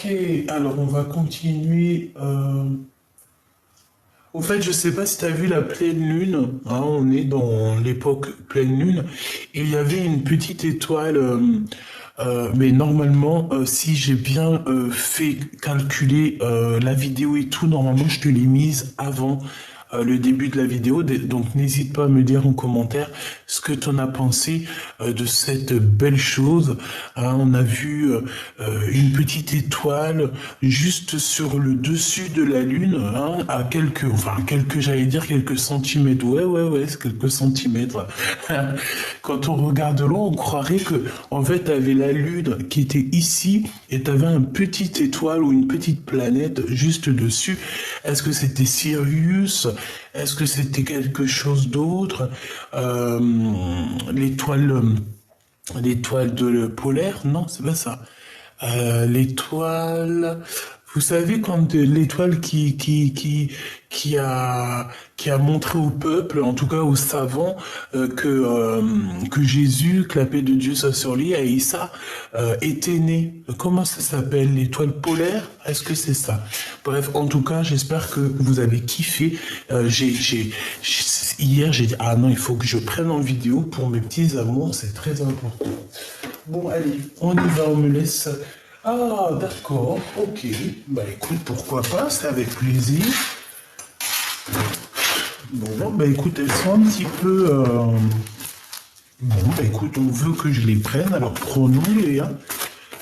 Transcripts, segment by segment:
Ok, alors on va continuer. Au fait, je sais pas si tu as vu la pleine lune. Hein, on est dans l'époque pleine lune. Et il y avait une petite étoile. Mais normalement, si j'ai bien fait calculer la vidéo et tout, normalement, je te l'ai mise avant le début de la vidéo. Donc, n'hésite pas à me dire en commentaire ce que tu en as pensé de cette belle chose. Hein, on a vu une petite étoile juste sur le dessus de la Lune, hein, à j'allais dire quelques centimètres. Ouais, c'est quelques centimètres. Quand on regarde de loin, on croirait que, en fait, t'avais la Lune qui était ici et t'avais un petite étoile ou une petite planète juste dessus. Est-ce que c'était Sirius? Est-ce que c'était quelque chose d'autre? Euh, l'étoile, l'étoile de polaire? Non, c'est pas ça. L'étoile, vous savez quand l'étoile qui a montré au peuple, en tout cas aux savants, que Jésus, que la paix de Dieu soit sur lui, Aïssa, était né. Comment ça s'appelle? L'étoile polaire? Est-ce que c'est ça? Bref, en tout cas, j'espère que vous avez kiffé. Hier, j'ai dit, ah non, il faut que je prenne en vidéo pour mes petits amours, c'est très important. Bon, allez, on y va, on me laisse. Ah, d'accord, ok. Bah écoute, pourquoi pas, c'est avec plaisir. Bon, bah écoute, elles sont un petit peu... Bon, bah écoute, on veut que je les prenne, alors prenons-les, hein.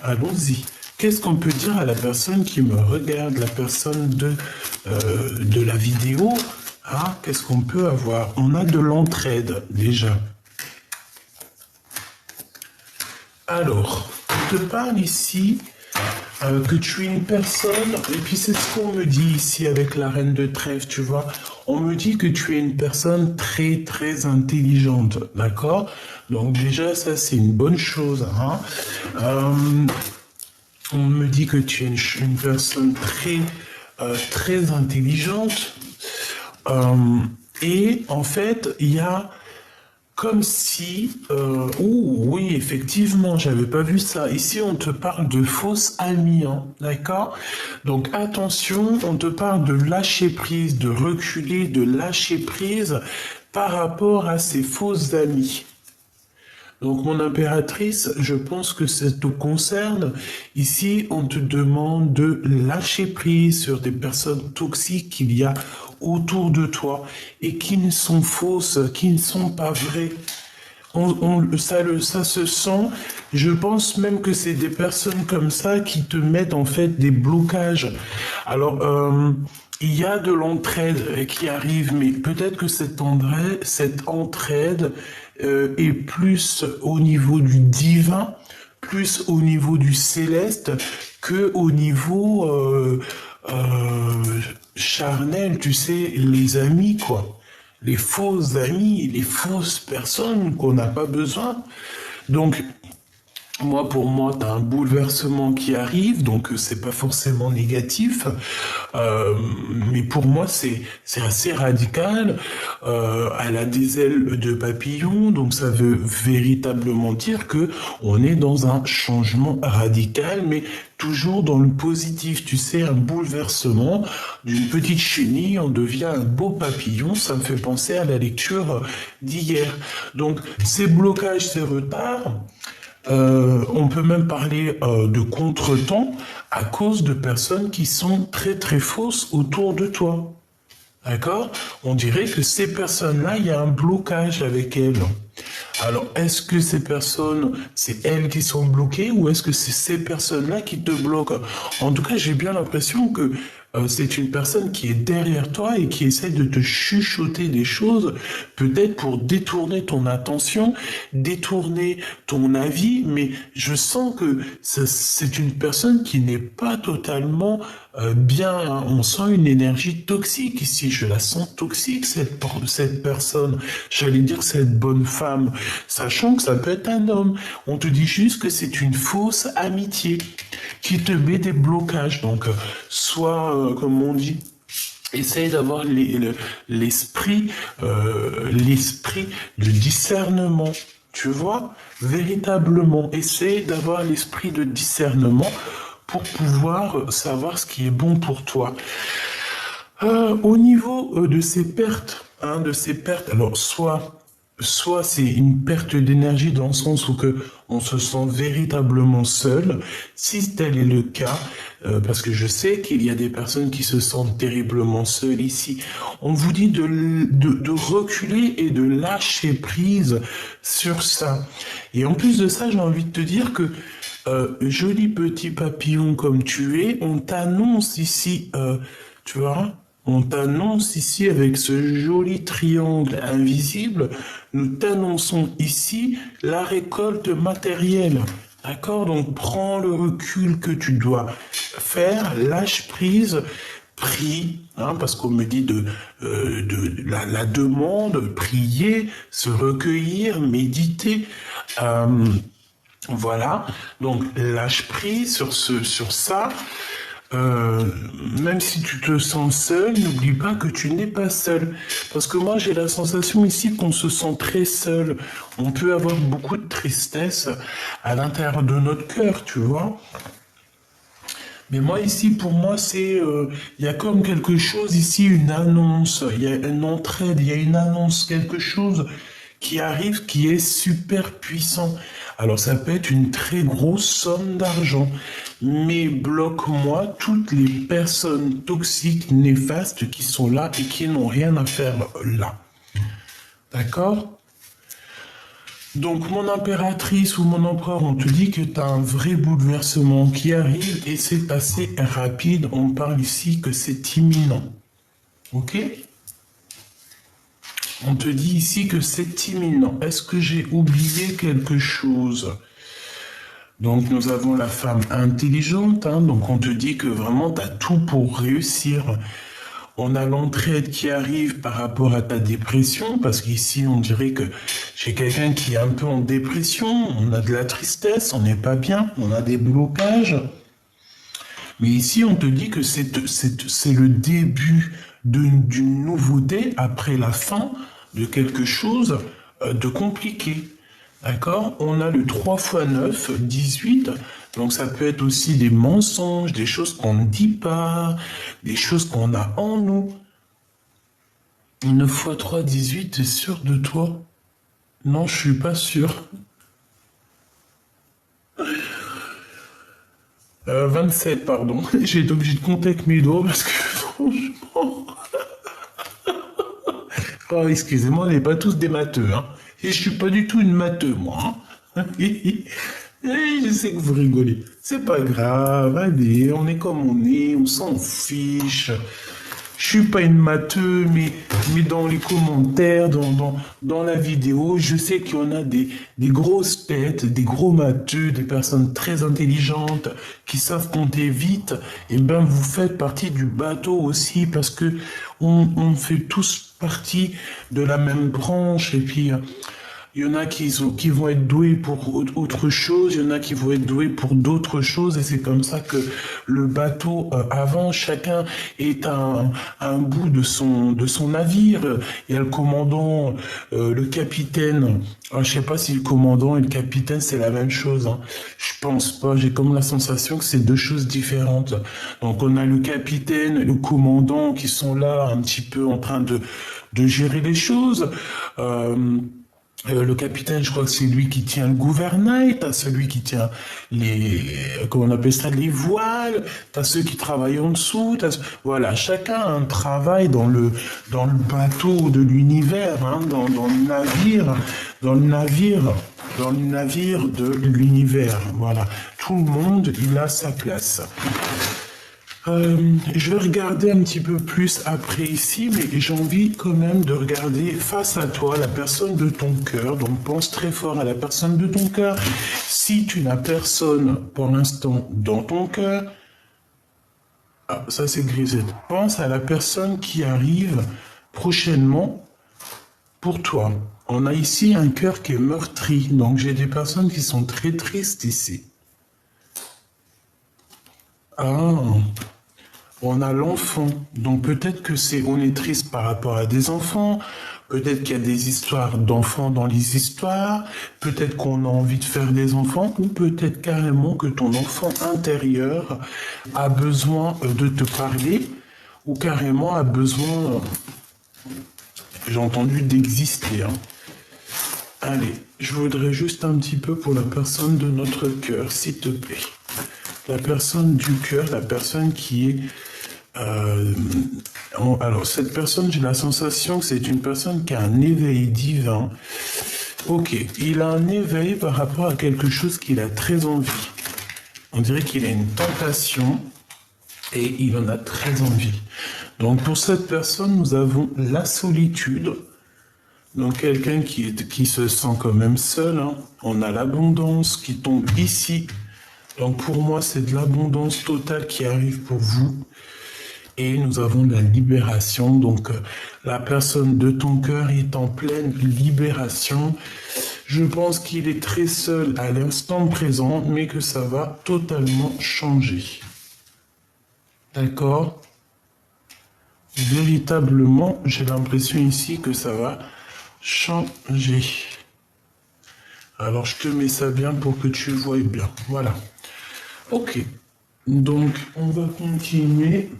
Allons-y. Qu'est-ce qu'on peut dire à la personne qui me regarde, la personne de la vidéo? Ah, qu'est-ce qu'on peut avoir? On a de l'entraide, déjà. Alors, on te parle ici que tu es une personne, et puis c'est ce qu'on me dit ici avec la reine de trèfle, tu vois. On me dit que tu es une personne très très intelligente, d'accord? Donc déjà, ça c'est une bonne chose, hein. On me dit que tu es une personne très très intelligente. Et en fait, il y a comme si... oh, oui, effectivement, j'avais pas vu ça. Ici, on te parle de fausses amies, hein, d'accord? Donc, attention, on te parle de lâcher prise, de reculer, de lâcher prise par rapport à ces fausses amies. Donc, mon impératrice, je pense que ça te concerne. Ici, on te demande de lâcher prise sur des personnes toxiques qu'il y a autour de toi et qui ne sont fausses, qui ne sont pas vraies. Ça se sent. Je pense même que c'est des personnes comme ça qui te mettent en fait des blocages. Alors, il y a de l'entraide qui arrive, mais peut-être que cette entraide est plus au niveau du divin, plus au niveau du céleste que au niveau charnel, tu sais, les amis, quoi. Les faux amis, les fausses personnes qu'on n'a pas besoin. Donc, pour moi, tu as un bouleversement qui arrive, donc c'est pas forcément négatif, mais pour moi, c'est assez radical. Elle a des ailes de papillon, donc ça veut véritablement dire que on est dans un changement radical, mais toujours dans le positif. Tu sais, un bouleversement d'une petite chenille, on devient un beau papillon. Ça me fait penser à la lecture d'hier. Donc, ces blocages, ces retards. On peut même parler de contretemps à cause de personnes qui sont très très fausses autour de toi. D'accord? On dirait que ces personnes-là, il y a un blocage avec elles. Alors, est-ce que ces personnes, c'est elles qui sont bloquées ou est-ce que c'est ces personnes-là qui te bloquent? En tout cas, j'ai bien l'impression que c'est une personne qui est derrière toi et qui essaie de te chuchoter des choses, peut-être pour détourner ton attention, détourner ton avis, mais je sens que c'est une personne qui n'est pas totalement bien, hein. On sent une énergie toxique ici, je la sens toxique, cette personne, j'allais dire cette bonne femme, sachant que ça peut être un homme. On te dit juste que c'est une fausse amitié qui te met des blocages. Donc, soit, comme on dit, essaye d'avoir l'esprit de discernement. Tu vois, véritablement, essaye d'avoir l'esprit de discernement pour pouvoir savoir ce qui est bon pour toi. Au niveau de ces pertes, alors soit c'est une perte d'énergie dans le sens où que on se sent véritablement seul, si tel est le cas, parce que je sais qu'il y a des personnes qui se sentent terriblement seules ici. On vous dit de reculer et de lâcher prise sur ça. Et en plus de ça, j'ai envie de te dire que joli petit papillon comme tu es, on t'annonce ici, tu vois, on t'annonce ici avec ce joli triangle invisible, nous t'annonçons ici la récolte matérielle. D'accord? Donc prends le recul que tu dois faire, lâche prise, prie, hein, parce qu'on me dit de la demande, prier, se recueillir, méditer. Voilà, donc lâche prise sur ça. Même si tu te sens seul, n'oublie pas que tu n'es pas seul. Parce que moi, j'ai la sensation ici qu'on se sent très seul. On peut avoir beaucoup de tristesse à l'intérieur de notre cœur, tu vois. Mais moi, ici, pour moi, il y a comme quelque chose ici, une annonce, il y a une entraide, il y a une annonce, quelque chose qui arrive, qui est super puissant. Alors ça peut être une très grosse somme d'argent, mais bloque-moi toutes les personnes toxiques, néfastes qui sont là et qui n'ont rien à faire là. D'accord? Donc mon impératrice ou mon empereur, on te dit que tu as un vrai bouleversement qui arrive et c'est assez rapide. On parle ici que c'est imminent. Ok? On te dit ici que c'est imminent. Est-ce que j'ai oublié quelque chose? Donc nous avons la femme intelligente, hein, donc on te dit que vraiment tu as tout pour réussir. On a l'entraide qui arrive par rapport à ta dépression, parce qu'ici on dirait que j'ai quelqu'un qui est un peu en dépression, on a de la tristesse, on n'est pas bien, on a des blocages. Mais ici on te dit que c'est le début d'une nouveauté après la fin de quelque chose de compliqué. D'accord? On a le 3 x 9, 18. Donc ça peut être aussi des mensonges, des choses qu'on ne dit pas, des choses qu'on a en nous. 9 x 3, 18, t'es sûr de toi? Non, je suis pas sûr. 27, pardon. J'ai été obligé de compter avec mes doigts parce que franchement... Oh, excusez-moi, on n'est pas tous des matheux, hein. Et je suis pas du tout une matheux, moi. Hein. Je sais que vous rigolez. C'est pas grave, allez, on est comme on est, on s'en fiche. Je suis pas une matheux, mais dans les commentaires, dans la vidéo, je sais qu'il y en a des grosses têtes, des gros matheux, des personnes très intelligentes, qui savent compter vite. Et ben, vous faites partie du bateau aussi, parce que on fait tous partie de la même branche, et puis... Il y en a qui vont être doués pour autre chose, il y en a qui vont être doués pour d'autres choses, et c'est comme ça que le bateau avance. Chacun est à un bout de son navire. Il y a le commandant, le capitaine. Alors, je sais pas si le commandant et le capitaine c'est la même chose. Hein. Je pense pas. J'ai comme la sensation que c'est deux choses différentes. Donc on a le capitaine et le commandant qui sont là un petit peu en train de gérer les choses. Le capitaine, je crois que c'est lui qui tient le gouvernail, t'as celui qui tient comment on appelle ça, les voiles, t'as ceux qui travaillent en dessous, voilà, chacun a un travail dans le bateau de l'univers, hein, dans le navire de l'univers, voilà. Tout le monde, il a sa place. Je vais regarder un petit peu plus après ici, mais j'ai envie quand même de regarder face à toi la personne de ton cœur. Donc pense très fort à la personne de ton cœur. Si tu n'as personne pour l'instant dans ton cœur, ah, ça c'est Grisette. Pense à la personne qui arrive prochainement pour toi. On a ici un cœur qui est meurtri, donc j'ai des personnes qui sont très tristes ici. Ah... on a l'enfant. Donc peut-être que on est triste par rapport à des enfants, peut-être qu'il y a des histoires d'enfants dans les histoires, peut-être qu'on a envie de faire des enfants, ou peut-être carrément que ton enfant intérieur a besoin de te parler, ou carrément a besoin, j'ai entendu, d'exister, hein. Allez, je voudrais juste un petit peu pour la personne de notre cœur, s'il te plaît. La personne du cœur, la personne qui est... alors, cette personne, j'ai la sensation que c'est une personne qui a un éveil divin. Ok, il a un éveil par rapport à quelque chose qu'il a très envie. On dirait qu'il a une tentation et il en a très envie. Donc, pour cette personne, nous avons la solitude. Donc quelqu'un qui se sent quand même seul, hein. On a l'abondance qui tombe ici. Donc pour moi, c'est de l'abondance totale qui arrive pour vous. Et nous avons la libération. Donc la personne de ton cœur est en pleine libération. Je pense qu'il est très seul à l'instant présent, mais que ça va totalement changer. D'accord ? Véritablement, j'ai l'impression ici que ça va changer. Alors, je te mets ça bien pour que tu vois bien. Voilà. Ok. Donc, on va continuer.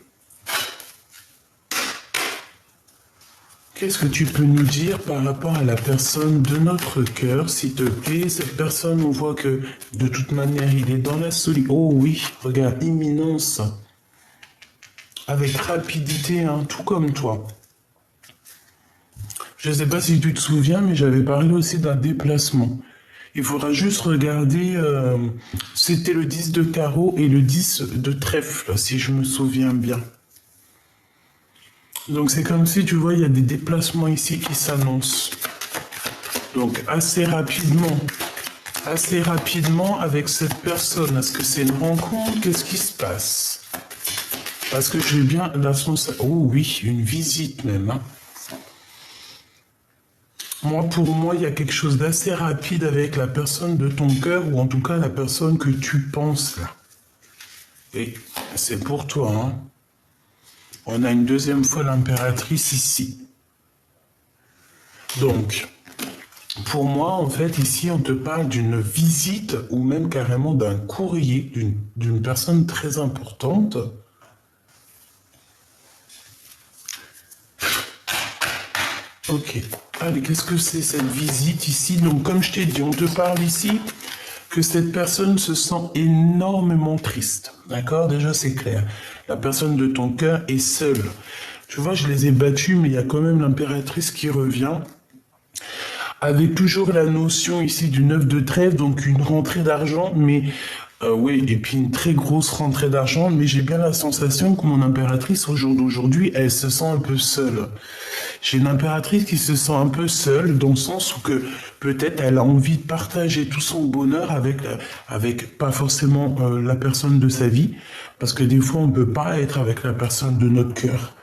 Qu'est-ce que tu peux nous dire par rapport à la personne de notre cœur, s'il te plaît? Cette personne, on voit que, de toute manière, il est dans la solitude. Oh oui, regarde, imminence. Avec rapidité, hein, tout comme toi. Je ne sais pas si tu te souviens, mais j'avais parlé aussi d'un déplacement. Il faudra juste regarder, c'était le 10 de carreau et le 10 de trèfle, si je me souviens bien. Donc c'est comme si, tu vois, il y a des déplacements ici qui s'annoncent. Donc assez rapidement avec cette personne. Est-ce que c'est une rencontre? Qu'est-ce qui se passe? Parce que j'ai bien la sensation... Oh oui, une visite même, hein. Pour moi, il y a quelque chose d'assez rapide avec la personne de ton cœur, ou en tout cas la personne que tu penses là. Et c'est pour toi, hein. On a une deuxième fois l'impératrice ici. Donc, pour moi, en fait, ici, on te parle d'une visite, ou même carrément d'un courrier d'une personne très importante. Ok. Allez, qu'est-ce que c'est cette visite ici? Donc, comme je t'ai dit, on te parle ici que cette personne se sent énormément triste. D'accord? Déjà, c'est clair. La personne de ton cœur est seule. Tu vois, je les ai battus, mais il y a quand même l'impératrice qui revient. Avec toujours la notion ici du 9 de trèfle, donc une rentrée d'argent, mais... oui, et puis une très grosse rentrée d'argent, mais j'ai bien la sensation que mon impératrice, au jour d'aujourd'hui, elle se sent un peu seule. J'ai une impératrice qui se sent un peu seule, dans le sens où que peut-être elle a envie de partager tout son bonheur avec pas forcément la personne de sa vie, parce que des fois on peut pas être avec la personne de notre cœur.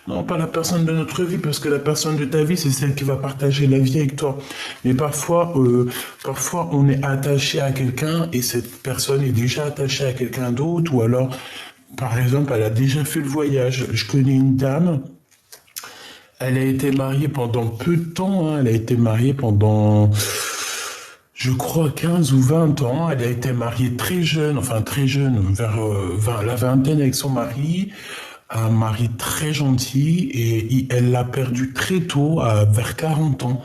Non, pas la personne de notre vie, parce que la personne de ta vie, c'est celle qui va partager la vie avec toi. Mais parfois on est attaché à quelqu'un et cette personne est déjà attachée à quelqu'un d'autre, ou alors, par exemple, elle a déjà fait le voyage. Je connais une dame, elle a été mariée pendant peu de temps, hein. Elle a été mariée pendant, je crois, 15 ou 20 ans. Elle a été mariée très jeune, vers la vingtaine avec son mari. Un mari très gentil, et elle l'a perdu très tôt, vers 40 ans.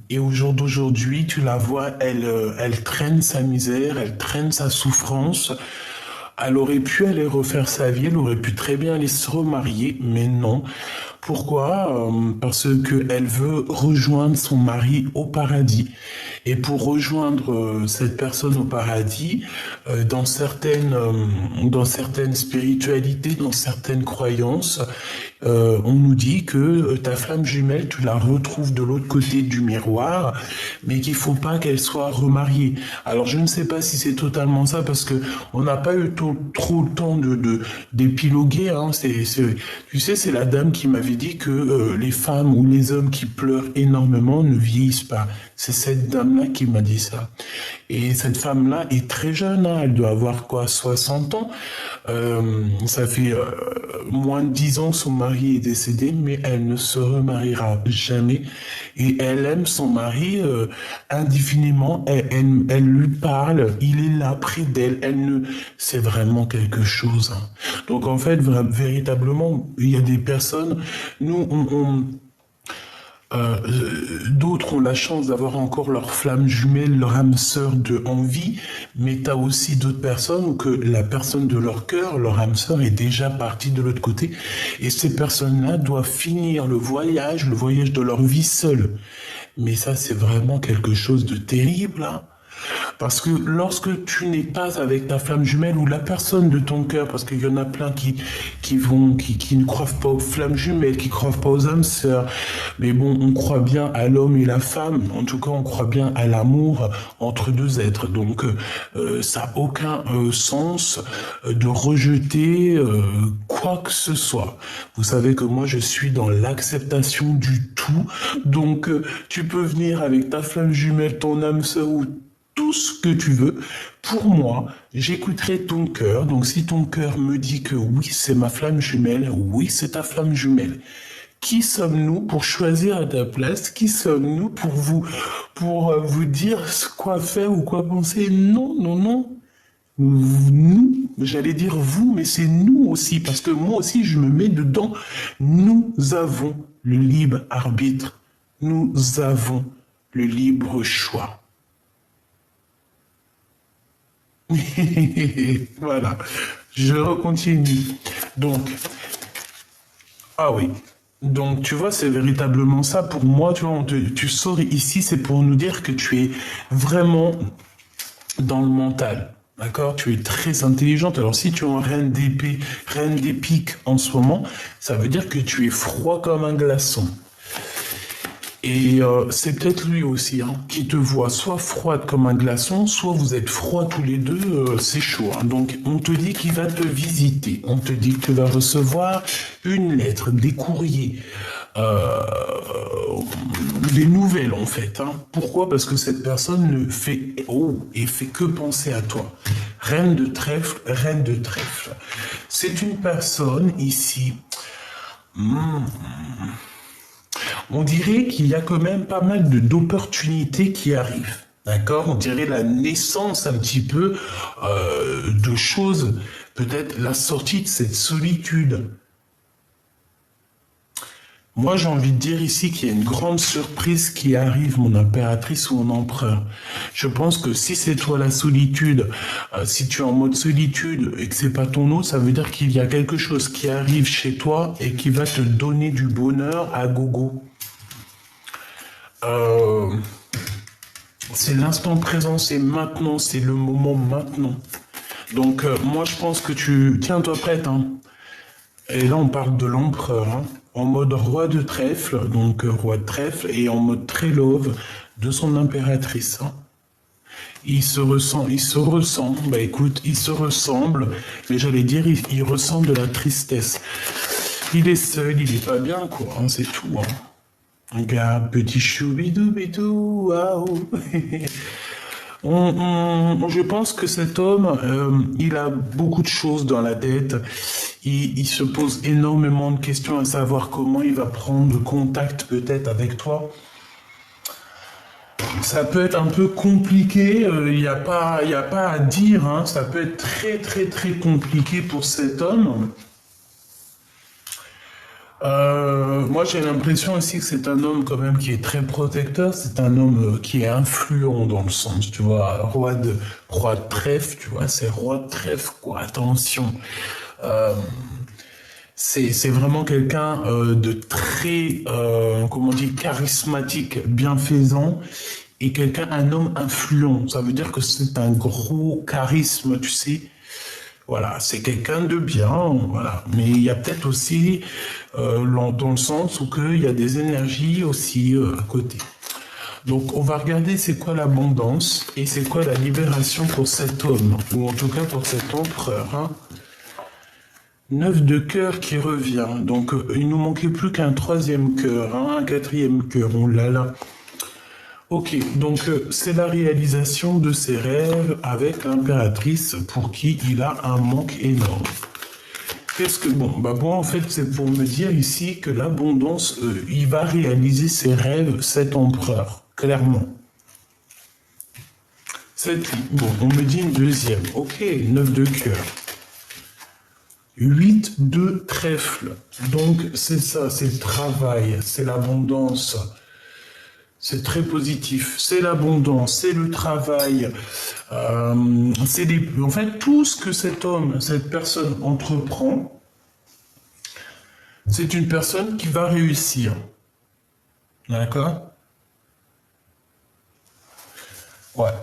Et au jour d'aujourd'hui, tu la vois, elle traîne sa misère, elle traîne sa souffrance. Elle aurait pu aller refaire sa vie, elle aurait pu très bien aller se remarier, mais non. Pourquoi? Parce que elle veut rejoindre son mari au paradis. Et pour rejoindre cette personne au paradis, dans certaines spiritualités, dans certaines croyances, on nous dit que ta flamme jumelle, tu la retrouves de l'autre côté du miroir, mais qu'il faut pas qu'elle soit remariée. Alors je ne sais pas si c'est totalement ça, parce que on n'a pas eu trop le temps d'épiloguer, hein. Tu sais, c'est la dame qui m'avait dit que les femmes ou les hommes qui pleurent énormément ne vieillissent pas. C'est cette dame femme-là qui m'a dit ça. Et cette femme-là est très jeune, hein, elle doit avoir quoi, 60 ans. Ça fait moins de 10 ans que son mari est décédé, mais elle ne se remariera jamais. Et elle aime son mari indéfiniment. Elle lui parle, il est là près d'elle. C'est vraiment quelque chose, hein. Donc en fait, véritablement, il y a des personnes. Nous, d'autres ont la chance d'avoir encore leur flamme jumelle, leur âme sœur en vie, mais tu as aussi d'autres personnes où que la personne de leur cœur, leur âme sœur est déjà partie de l'autre côté, et ces personnes-là doivent finir le voyage de leur vie seules. Mais ça, c'est vraiment quelque chose de terrible, hein. Parce que lorsque tu n'es pas avec ta flamme jumelle ou la personne de ton cœur, parce qu'il y en a plein qui ne croient pas aux flammes jumelles, qui ne croient pas aux âmes sœurs, mais bon, on croit bien à l'homme et la femme, en tout cas on croit bien à l'amour entre deux êtres, donc ça n'a aucun sens de rejeter quoi que ce soit. Vous savez que moi je suis dans l'acceptation du tout, donc tu peux venir avec ta flamme jumelle, ton âme sœur ou tout ce que tu veux. Pour moi, j'écouterai ton cœur. Donc si ton cœur me dit que oui, c'est ma flamme jumelle, oui, c'est ta flamme jumelle. Qui sommes-nous pour choisir à ta place? Qui sommes-nous pour vous dire quoi faire ou quoi penser? Non, non, non. Nous, j'allais dire vous, mais c'est nous aussi, parce que moi aussi, je me mets dedans. Nous avons le libre arbitre. Nous avons le libre choix. Voilà, je recontinue. Donc, ah oui. Donc, tu vois, c'est véritablement ça. Pour moi, tu vois, tu sors ici, c'est pour nous dire que tu es vraiment dans le mental. D'accord? Tu es très intelligente. Alors, si tu es en reine d'épée, reine des piques en ce moment, ça veut dire que tu es froid comme un glaçon. Et c'est peut-être lui aussi, hein, qui te voit soit froide comme un glaçon, soit vous êtes froids tous les deux, c'est chaud, hein. Donc on te dit qu'il va te visiter, on te dit que tu vas recevoir une lettre, des courriers, des nouvelles en fait, hein. Pourquoi? Parce que cette personne ne fait fait que penser à toi. Reine de trèfle, reine de trèfle. C'est une personne ici. On dirait qu'il y a quand même pas mal d'opportunités qui arrivent. D'accord? On dirait la naissance un petit peu de choses, peut-être la sortie de cette solitude. Moi, j'ai envie de dire ici qu'il y a une grande surprise qui arrive, mon impératrice ou mon empereur. Je pense que si c'est toi la solitude, si tu es en mode solitude et que c'est pas ton eau, ça veut dire qu'il y a quelque chose qui arrive chez toi et qui va te donner du bonheur à gogo. C'est l'instant présent, c'est maintenant, c'est le moment maintenant. Donc moi je pense que tiens-toi prête, hein. Et là on parle de l'empereur, hein, en mode roi de trèfle, donc roi de trèfle, et en mode très love de son impératrice, hein. Il se ressemble, bah écoute, il se ressemble, mais j'allais dire, il ressent de la tristesse. Il est seul, il est pas bien, quoi, hein, c'est tout, hein. Regarde, petit choubidou-bidou, waouh. Je pense que cet homme, il a beaucoup de choses dans la tête. Il se pose énormément de questions à savoir comment il va prendre contact peut-être avec toi. Ça peut être un peu compliqué, il n'y a pas à dire, hein. Ça peut être très très très compliqué pour cet homme. Moi j'ai l'impression aussi que c'est un homme quand même qui est très protecteur, c'est un homme qui est influent dans le sens, tu vois, roi de trèfle, tu vois, c'est roi de trèfle, quoi, attention. C'est vraiment quelqu'un de très, comment on dit, charismatique, bienfaisant, et un homme influent. Ça veut dire que c'est un gros charisme, tu sais. Voilà, c'est quelqu'un de bien, voilà. Mais il y a peut-être aussi, dans le sens où il y a des énergies aussi à côté. Donc, on va regarder c'est quoi l'abondance et c'est quoi la libération pour cet homme, ou en tout cas pour cet empereur, hein. 9 de cœur qui revient. Donc, il nous manquait plus qu'un troisième cœur, hein, un quatrième cœur. Oh là là. Ok, donc c'est la réalisation de ses rêves avec l'impératrice pour qui il a un manque énorme. Qu'est-ce que bon, bah moi en fait c'est pour me dire ici que l'abondance, il va réaliser ses rêves, cet empereur, clairement. Bon, on me dit une deuxième. Ok, 9 de cœur. 8 de trèfle. Donc c'est ça, c'est le travail, c'est l'abondance. C'est très positif. C'est l'abondance, c'est le travail. En fait, tout ce que cet homme, cette personne entreprend, c'est une personne qui va réussir. D'accord? Ouais.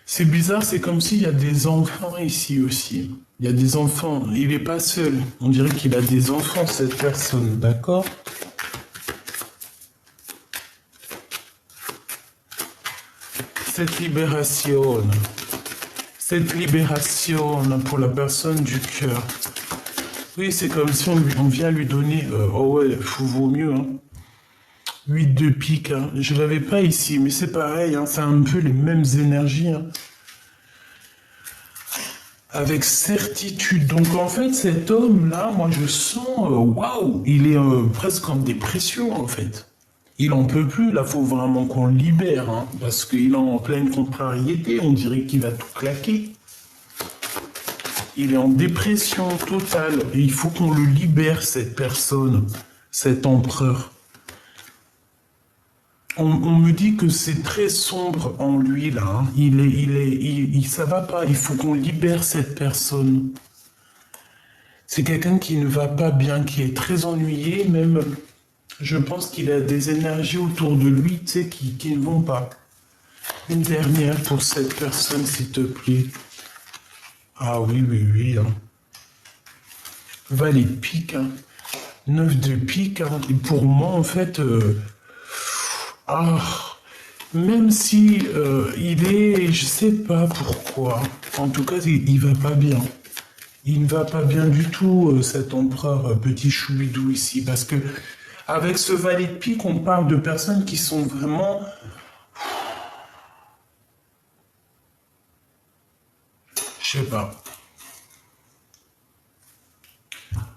C'est bizarre, c'est comme s'il y a des enfants ici aussi. Il y a des enfants. Il n'est pas seul. On dirait qu'il a des enfants, cette personne. D'accord? Cette libération pour la personne du cœur. Oui, c'est comme si on vient lui donner... oh ouais, vaut mieux, hein. 8 de pique, hein. Je ne l'avais pas ici, mais c'est pareil, hein. C'est un peu les mêmes énergies, hein. Avec certitude. Donc en fait, cet homme-là, moi je sens, waouh, il est presque en dépression en fait. Il en peut plus, là, faut vraiment qu'on le libère, hein, parce qu'il est en pleine contrariété, on dirait qu'il va tout claquer. Il est en dépression totale, et il faut qu'on le libère, cette personne, cet empereur. On me dit que c'est très sombre en lui, là, hein. Ça va pas, il faut qu'on libère cette personne. C'est quelqu'un qui ne va pas bien, qui est très ennuyé, même... Je pense qu'il a des énergies autour de lui, tu sais, qui ne vont pas. Une dernière pour cette personne, s'il te plaît. Ah oui, oui, oui. Hein. Valet de pique, hein. 9 de pique, hein. Et pour moi, en fait, même si il est, je sais pas pourquoi. En tout cas, il va pas bien. Il ne va pas bien du tout, cet empereur petit choubidou ici, parce que avec ce valet de pique, on parle de personnes qui sont vraiment... Je sais pas.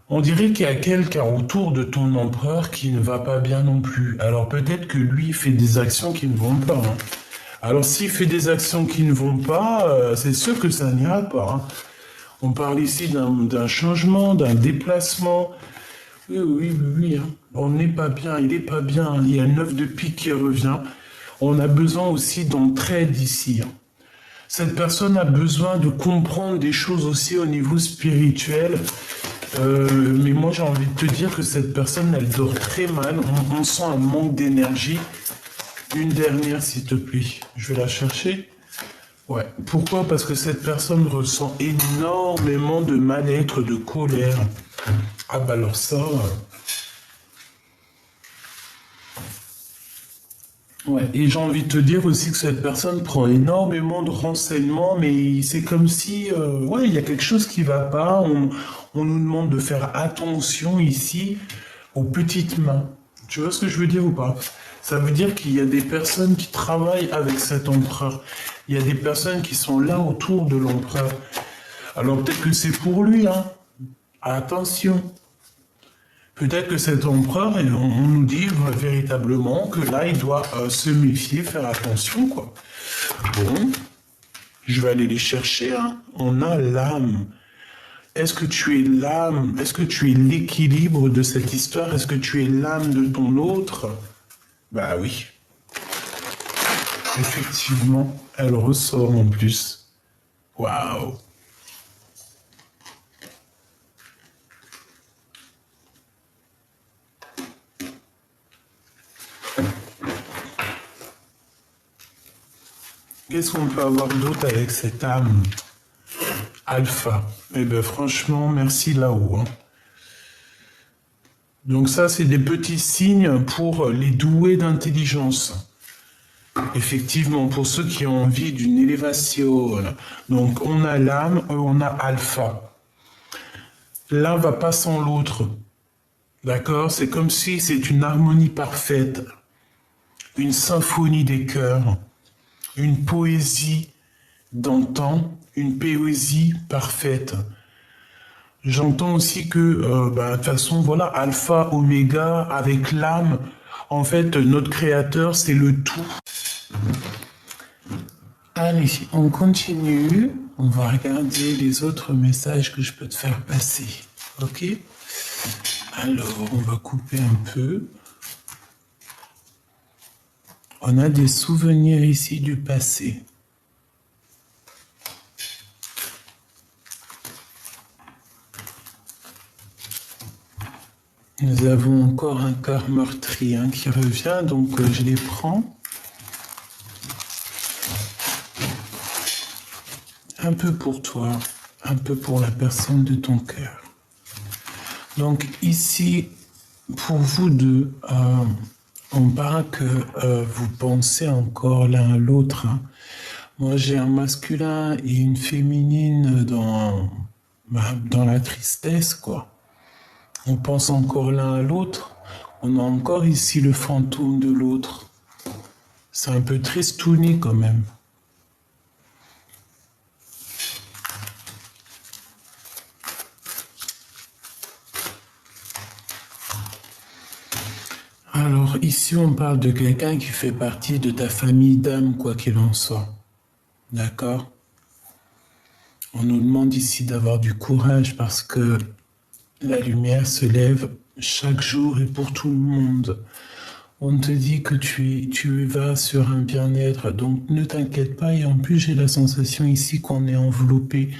On dirait qu'il y a quelqu'un autour de ton empereur qui ne va pas bien non plus. Alors peut-être que lui fait des actions qui ne vont pas, hein. Alors s'il fait des actions qui ne vont pas, c'est sûr que ça n'ira pas, hein. On parle ici d'un changement, d'un déplacement. Oui, oui, oui, oui, hein. On n'est pas bien, il n'est pas bien. Il y a le 9 de pique qui revient. On a besoin aussi d'entraide ici, hein. Cette personne a besoin de comprendre des choses aussi au niveau spirituel. Mais moi, j'ai envie de te dire que cette personne, elle dort très mal. On sent un manque d'énergie. Une dernière, s'il te plaît. Je vais la chercher. Ouais. Pourquoi? Parce que cette personne ressent énormément de mal-être, de colère. Ah bah alors ça... Ouais, et j'ai envie de te dire aussi que cette personne prend énormément de renseignements, mais c'est comme si, ouais, il y a quelque chose qui va pas. On nous demande de faire attention ici aux petites mains. Tu vois ce que je veux dire ou pas? Ça veut dire qu'il y a des personnes qui travaillent avec cet empereur. Il y a des personnes qui sont là autour de l'empereur. Alors peut-être que c'est pour lui, hein. Attention. Peut-être que cet empereur, on nous dit véritablement que là, il doit se méfier, faire attention, quoi. Bon, je vais aller les chercher, hein. On a l'âme. Est-ce que tu es l'âme? Est-ce que tu es l'équilibre de cette histoire? Est-ce que tu es l'âme de ton autre? Bah oui. Effectivement, elle ressort en plus. Waouh. Qu'est-ce qu'on peut avoir d'autre avec cette âme? Alpha. Eh bien, franchement, merci là-haut, hein. Donc ça, c'est des petits signes pour les doués d'intelligence. Effectivement, pour ceux qui ont envie d'une élévation. Donc, on a l'âme, on a alpha. L'un va pas sans l'autre. D'accord? C'est comme si c'est une harmonie parfaite. une symphonie des cœurs, une poésie d'antan, une poésie parfaite. J'entends aussi que, de toute façon, voilà, alpha, oméga, avec l'âme, en fait, notre créateur, c'est le tout. Allez, on continue. On va regarder les autres messages que je peux te faire passer. Ok? Alors, on va couper un peu. On a des souvenirs ici du passé. Nous avons encore un cœur meurtri qui revient, donc je les prends. Un peu pour toi, un peu pour la personne de ton cœur. Donc ici, pour vous deux, on parle que vous pensez encore l'un à l'autre. Moi, j'ai un masculin et une féminine dans la tristesse, quoi. On pense encore l'un à l'autre. On a encore ici le fantôme de l'autre. C'est un peu tristouné quand même. Alors ici, on parle de quelqu'un qui fait partie de ta famille d'âme, quoi qu'il en soit. D'accord? On nous demande ici d'avoir du courage parce que la lumière se lève chaque jour et pour tout le monde. On te dit que tu vas sur un bien-être, donc ne t'inquiète pas. Et en plus, j'ai la sensation ici qu'on est enveloppé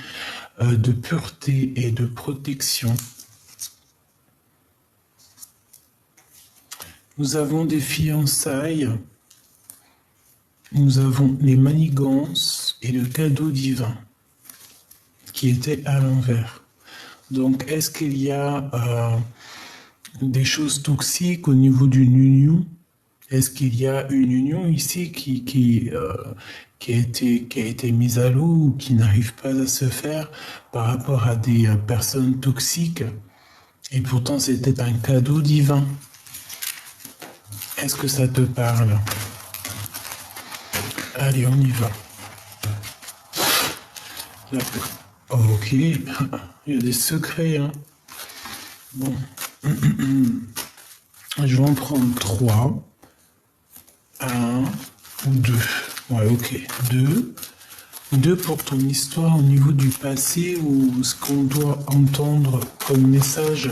de pureté et de protection. Nous avons des fiançailles, nous avons les manigances et le cadeau divin qui était à l'envers. Donc, est-ce qu'il y a des choses toxiques au niveau d'une union? Est-ce qu'il y a une union ici qui a été mise à l'eau ou qui n'arrive pas à se faire par rapport à des personnes toxiques? Et pourtant, c'était un cadeau divin. Est-ce que ça te parle? Allez, on y va. Oh, ok, il y a des secrets. Bon. Je vais en prendre 3. 1 ou 2. Ouais, ok. 2. 2 pour ton histoire au niveau du passé ou ce qu'on doit entendre comme message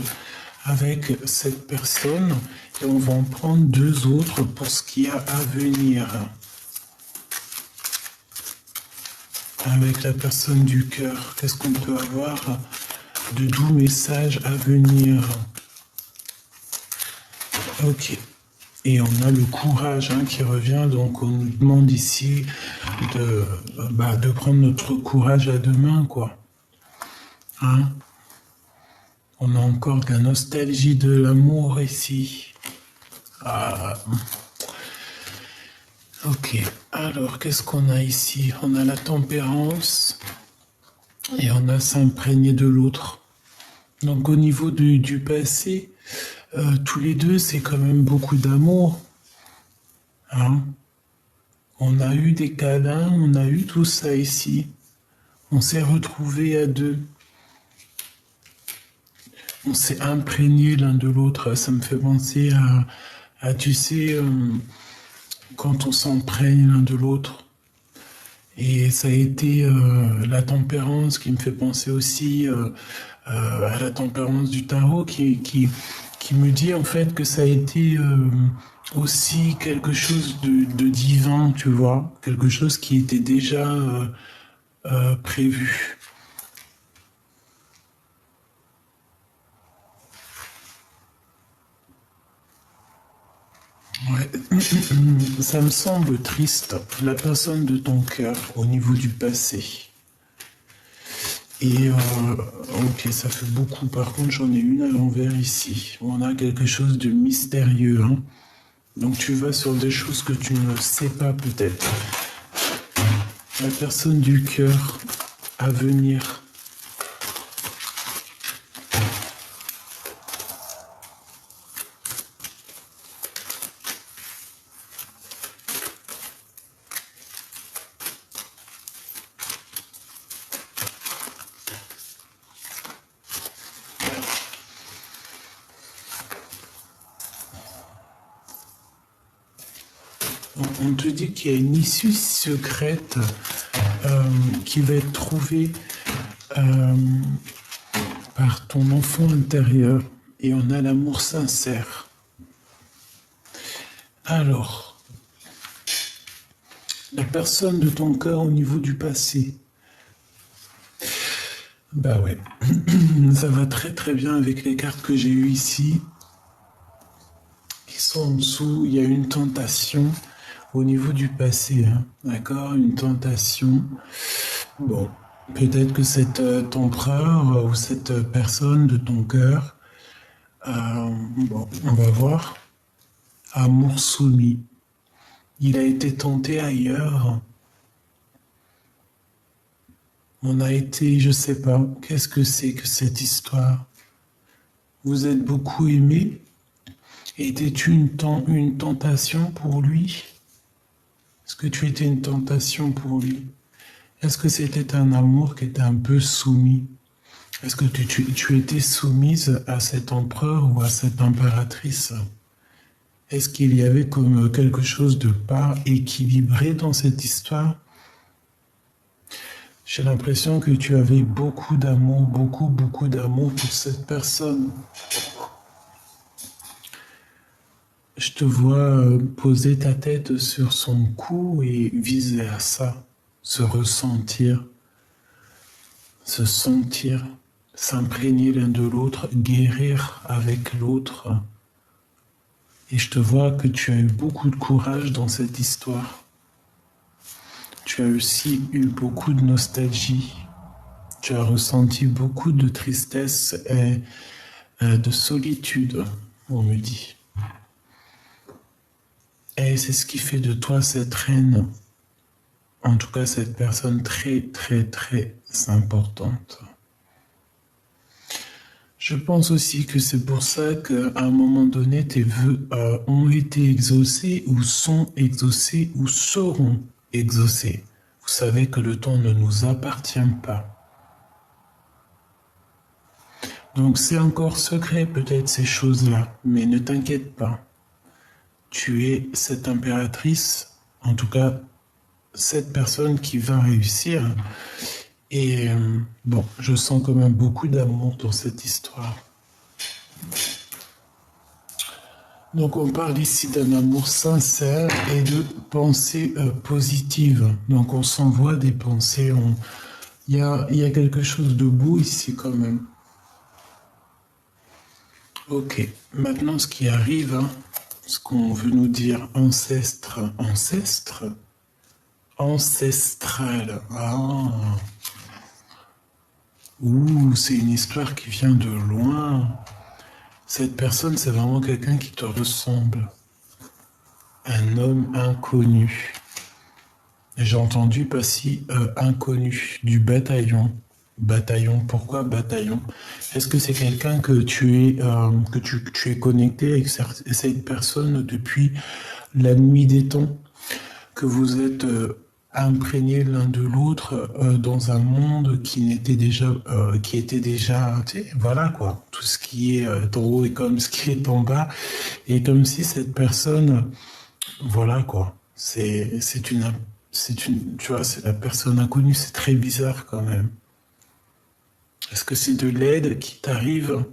avec cette personne. Et on va en prendre 2 autres pour ce qu'il y a à venir. Avec la personne du cœur, qu'est-ce qu'on peut avoir de doux messages à venir? Ok. Et on a le courage qui revient, donc on nous demande ici de prendre notre courage à deux mains, quoi. On a encore la nostalgie de l'amour ici. Ok, alors qu'est-ce qu'on a ici? On a la tempérance et on a s'imprégner de l'autre. Donc au niveau du passé, tous les deux, c'est quand même beaucoup d'amour. On a eu des câlins, on a eu tout ça ici. On s'est retrouvés à deux. On s'est imprégné l'un de l'autre. Ça me fait penser à tu sais, quand on s'imprègne l'un de l'autre. Et ça a été la tempérance qui me fait penser aussi à la tempérance du tarot qui me dit en fait que ça a été aussi quelque chose de divin, tu vois, quelque chose qui était déjà prévu. Ouais. Ça me semble triste, la personne de ton cœur au niveau du passé. Et ok, ça fait beaucoup. Par contre, j'en ai une à l'envers ici. On a quelque chose de mystérieux. Donc tu vas sur des choses que tu ne sais pas peut-être. La personne du cœur à venir. on te dit qu'il y a une issue secrète qui va être trouvée euh, par ton enfant intérieur et on a l'amour sincère. Alors, la personne de ton cœur au niveau du passé. Bah ouais, ça va très très bien avec les cartes que j'ai eues ici. Qui sont en dessous, il y a une tentation au niveau du passé, hein. D'accord? Une tentation. Bon, peut-être que cet empereur ou cette personne de ton cœur, bon, on va voir. Amour soumis. Il a été tenté ailleurs. On a été, je sais pas, qu'est-ce que c'est que cette histoire? Vous êtes beaucoup aimé? Était-tu une tentation pour lui? Est-ce que tu étais une tentation pour lui? Est-ce que c'était un amour qui était un peu soumis? Est-ce que tu étais soumise à cet empereur ou à cette impératrice? Est-ce qu'il y avait comme quelque chose de pas équilibré dans cette histoire? J'ai l'impression que tu avais beaucoup d'amour, beaucoup d'amour pour cette personne. Je te vois poser ta tête sur son cou et viser à ça, se ressentir, se sentir, s'imprégner l'un de l'autre, guérir avec l'autre. Et je te vois que tu as eu beaucoup de courage dans cette histoire. Tu as aussi eu beaucoup de nostalgie. Tu as ressenti beaucoup de tristesse et de solitude, on me dit. Et c'est ce qui fait de toi cette reine, en tout cas cette personne très très très importante. Je pense aussi que c'est pour ça qu'à un moment donné, tes vœux ont été exaucés ou sont exaucés ou seront exaucés. Vous savez que le temps ne nous appartient pas. Donc c'est encore secret peut-être ces choses-là, mais ne t'inquiète pas. Tu es cette impératrice, en tout cas cette personne qui va réussir. Et bon, je sens quand même beaucoup d'amour dans cette histoire. Donc on parle ici d'un amour sincère et de pensées positives. Donc on s'envoie des pensées. Il y a quelque chose de beau ici quand même. Ok, maintenant ce qui arrive, hein, ce qu'on veut nous dire, ancêtre, ancestral. Ah, ouh, c'est une histoire qui vient de loin. Cette personne, c'est vraiment quelqu'un qui te ressemble. Un homme inconnu. J'ai entendu passer inconnu du bataillon. Bataillon, pourquoi bataillon? Est-ce que c'est quelqu'un que tu es connecté avec cette personne depuis la nuit des temps? Que vous êtes imprégnés l'un de l'autre dans un monde qui était déjà, tu sais, voilà quoi. Tout ce qui est en haut est comme ce qui est en bas. Et comme si cette personne, voilà quoi. Tu vois, c'est la personne inconnue. C'est très bizarre quand même. Est-ce que c'est de l'aide qui t'arrive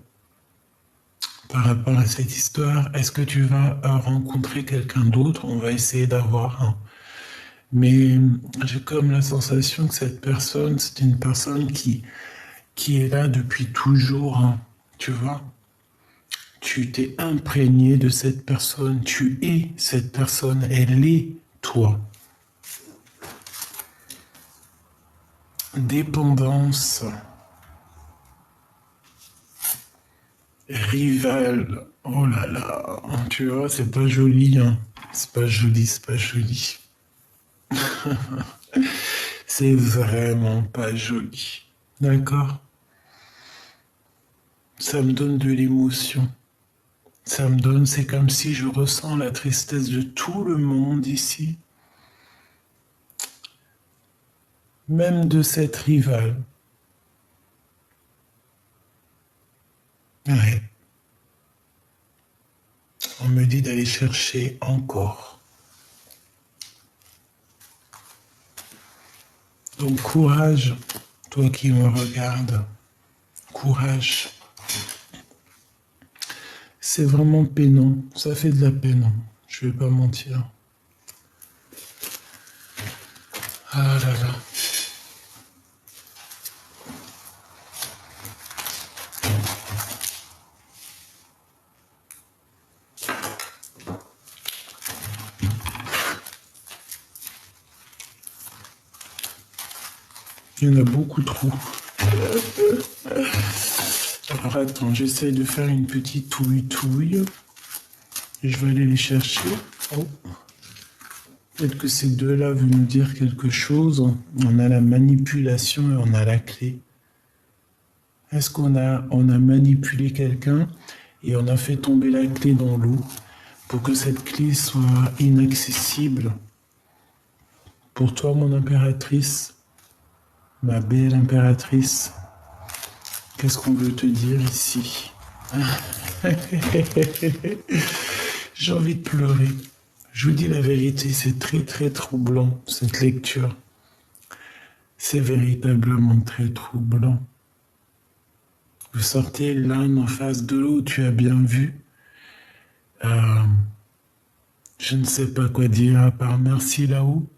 par rapport à cette histoire? Est-ce que tu vas rencontrer quelqu'un d'autre? On va essayer d'avoir un. Mais j'ai comme la sensation que cette personne, c'est une personne qui est là depuis toujours, hein, tu vois. Tu t'es imprégné de cette personne, tu es cette personne, elle est toi. Dépendance, rival, oh là là, tu vois, c'est pas joli, hein. C'est pas joli, c'est pas joli. C'est vraiment pas joli. D'accord? Ça me donne de l'émotion. C'est comme si je ressens la tristesse de tout le monde ici. Même de cette rivale. Ouais. On me dit d'aller chercher encore. Donc courage, toi qui me regardes. Courage. C'est vraiment peinant. Ça fait de la peine. Je vais pas mentir. Ah là là. Il y en a beaucoup trop. Alors attends, j'essaye de faire une petite touille. Et je vais aller les chercher. Oh. Peut-être que ces deux-là veulent nous dire quelque chose. On a la manipulation et on a la clé. Est-ce qu'on a manipulé quelqu'un et on a fait tomber la clé dans l'eau pour que cette clé soit inaccessible pour toi, mon impératrice, ma belle impératrice? Qu'est-ce qu'on veut te dire ici? J'ai envie de pleurer. Je vous dis la vérité, c'est très très troublant, cette lecture. C'est véritablement très troublant. Vous sortez l'un en face de l'autre, tu as bien vu. Je ne sais pas quoi dire à part merci là-haut.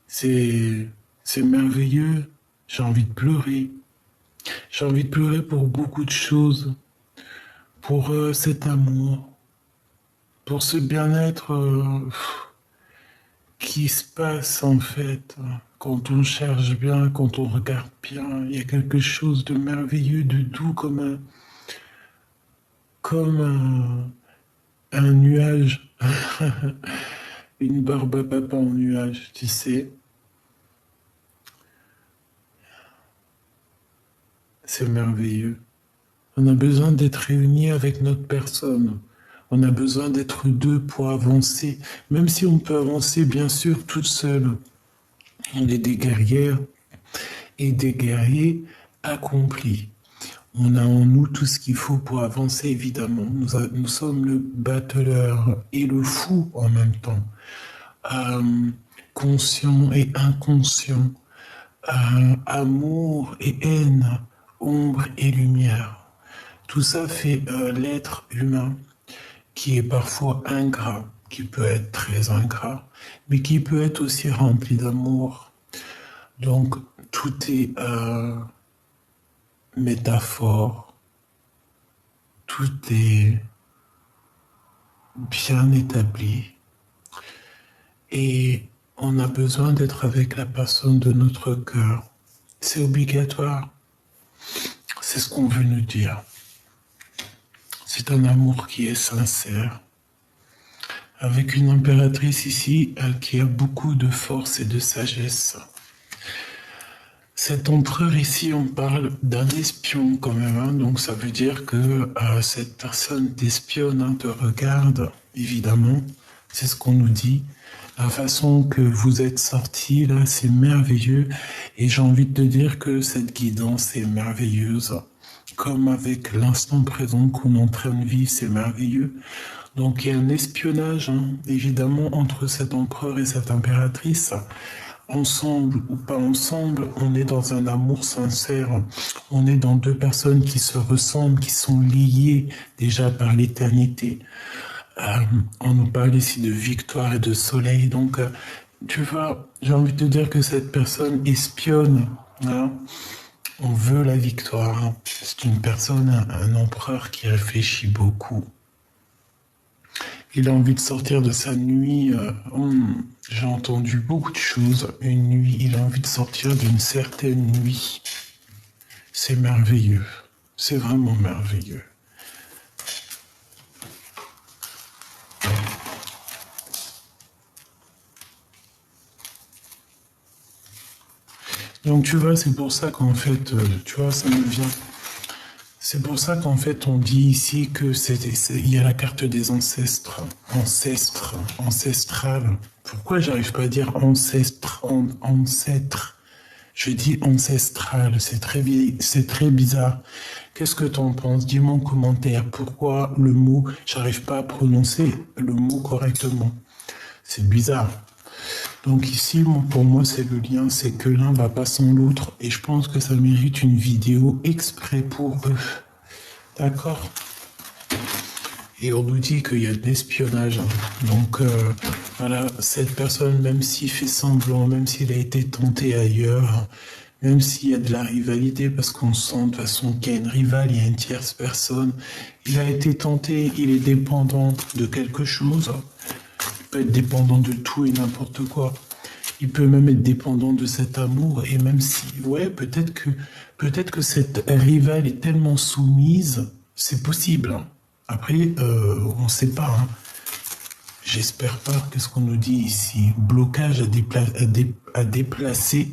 C'est merveilleux. J'ai envie de pleurer. J'ai envie de pleurer pour beaucoup de choses. Pour cet amour. Pour ce bien-être qui se passe en fait. Quand on cherche bien, quand on regarde bien, il y a quelque chose de merveilleux, de doux comme un nuage. Une barbe à papa en nuage, tu sais. C'est merveilleux. On a besoin d'être réunis avec notre personne. On a besoin d'être deux pour avancer. Même si on peut avancer, bien sûr, toute seule. On est des guerrières et des guerriers accomplis. On a en nous tout ce qu'il faut pour avancer, évidemment. Nous sommes le battleur et le fou en même temps. Conscient et inconscient. Amour et haine. Ombre et lumière. Tout ça fait l'être humain qui est parfois ingrat, qui peut être très ingrat, mais qui peut être aussi rempli d'amour. Donc tout est métaphore, tout est bien établi et on a besoin d'être avec la personne de notre cœur. C'est obligatoire. C'est ce qu'on veut nous dire. C'est un amour qui est sincère. Avec une impératrice ici qui a beaucoup de force et de sagesse. Cet empereur ici, on parle d'un espion quand même. Hein, donc ça veut dire que cette personne t'espionne, hein, te regarde, évidemment. C'est ce qu'on nous dit. La façon que vous êtes sortis, là, c'est merveilleux. Et j'ai envie de te dire que cette guidance est merveilleuse. Comme avec l'instant présent qu'on est en train de vivre, c'est merveilleux. Donc il y a un espionnage, hein, évidemment, entre cet empereur et cette impératrice. Ensemble ou pas ensemble, on est dans un amour sincère. On est dans deux personnes qui se ressemblent, qui sont liées déjà par l'éternité. On nous parle ici de victoire et de soleil. Donc, tu vois, j'ai envie de te dire que cette personne espionne. Hein. On veut la victoire. C'est une personne, un empereur qui réfléchit beaucoup. Il a envie de sortir de sa nuit. J'ai entendu beaucoup de choses. Une nuit, il a envie de sortir d'une certaine nuit. C'est merveilleux. C'est vraiment merveilleux. Donc tu vois, c'est pour ça qu'en fait, tu vois, ça me vient. C'est pour ça qu'en fait, on dit ici que il y a la carte des ancêtres, ancestrale. Pourquoi j'arrive pas à dire ancêtre? Je dis ancestral, c'est très bizarre. Qu'est-ce que t'en penses? Dis-moi en commentaire. Pourquoi le mot, j'arrive pas à prononcer le mot correctement? C'est bizarre. Donc ici, pour moi, c'est le lien, c'est que l'un va pas sans l'autre. Et je pense que ça mérite une vidéo exprès pour eux. D'accord? Et on nous dit qu'il y a de l'espionnage. Donc voilà, cette personne, même s'il fait semblant, même s'il a été tenté ailleurs, même s'il y a de la rivalité, parce qu'on sent de toute façon qu'il y a une rivale, il y a une tierce personne, il a été tenté, il est dépendant de quelque chose. Il peut être dépendant de tout et n'importe quoi. Il peut même être dépendant de cet amour. Et même si, ouais, peut-être que cette rivale est tellement soumise, c'est possible. Après, on ne sait pas. Hein. J'espère pas. Qu'est-ce qu'on nous dit ici? Blocage à déplacer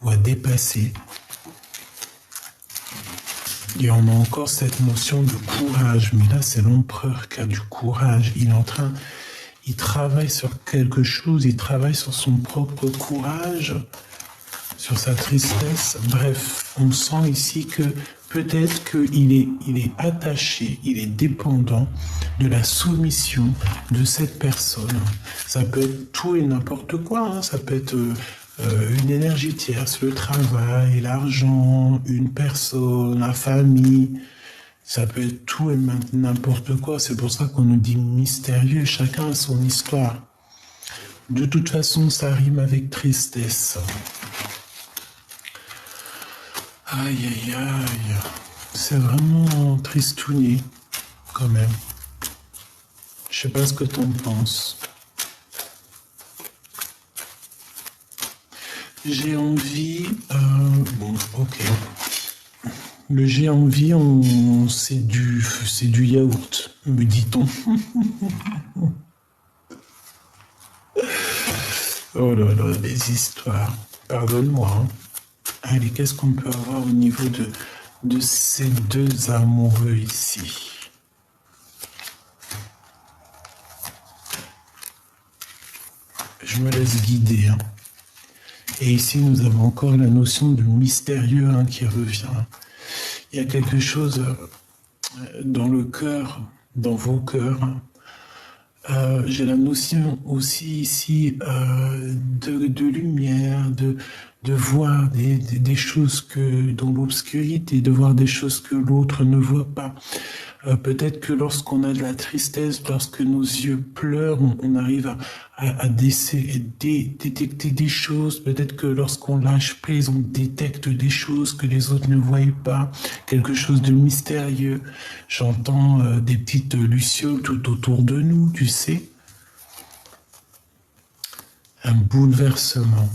ou à dépasser. Et on a encore cette notion de courage. Mais là, c'est l'empereur qui a du courage. Il travaille sur quelque chose, il travaille sur son propre courage, sur sa tristesse. Bref, on sent ici que peut-être qu'il est attaché, il est dépendant de la soumission de cette personne. Ça peut être tout et n'importe quoi, hein. Ça peut être une énergie tierce, le travail, l'argent, une personne, la famille. Ça peut être tout et n'importe quoi. C'est pour ça qu'on nous dit mystérieux. Chacun a son histoire. De toute façon, ça rime avec tristesse. Aïe, aïe, aïe. C'est vraiment tristouné, quand même. Je sais pas ce que t'en penses. J'ai envie... bon, ok. Le j'ai envie, c'est du yaourt, me dit-on. Oh là là, les histoires. Pardonne-moi. Hein. Allez, qu'est-ce qu'on peut avoir au niveau de ces deux amoureux ici? Je me laisse guider. Hein. Et ici, nous avons encore la notion de mystérieux hein, qui revient. Il y a quelque chose dans le cœur, dans vos cœurs. J'ai la notion aussi ici de lumière, de voir des choses que dans l'obscurité, de voir des choses que l'autre ne voit pas. Peut-être que lorsqu'on a de la tristesse, lorsque nos yeux pleurent, on arrive à détecter des choses. Peut-être que lorsqu'on lâche prise, on détecte des choses que les autres ne voient pas. Quelque chose de mystérieux. J'entends des petites lucioles tout autour de nous, tu sais. Un bouleversement.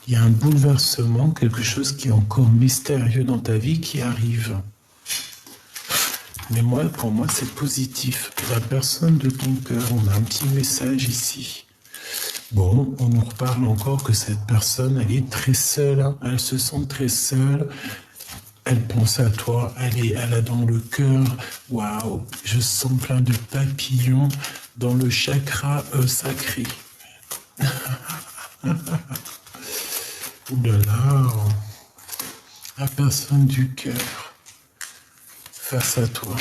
Il y a un bouleversement, quelque chose qui est encore mystérieux dans ta vie qui arrive. Mais moi, pour moi, c'est positif. La personne de ton cœur, on a un petit message ici. Bon, on nous reparle encore que cette personne, elle est très seule. Hein. Elle se sent très seule. Elle pense à toi. Elle a dans le cœur. Waouh, je sens plein de papillons dans le chakra sacré. Ouh là là. La personne du cœur. Face à toi.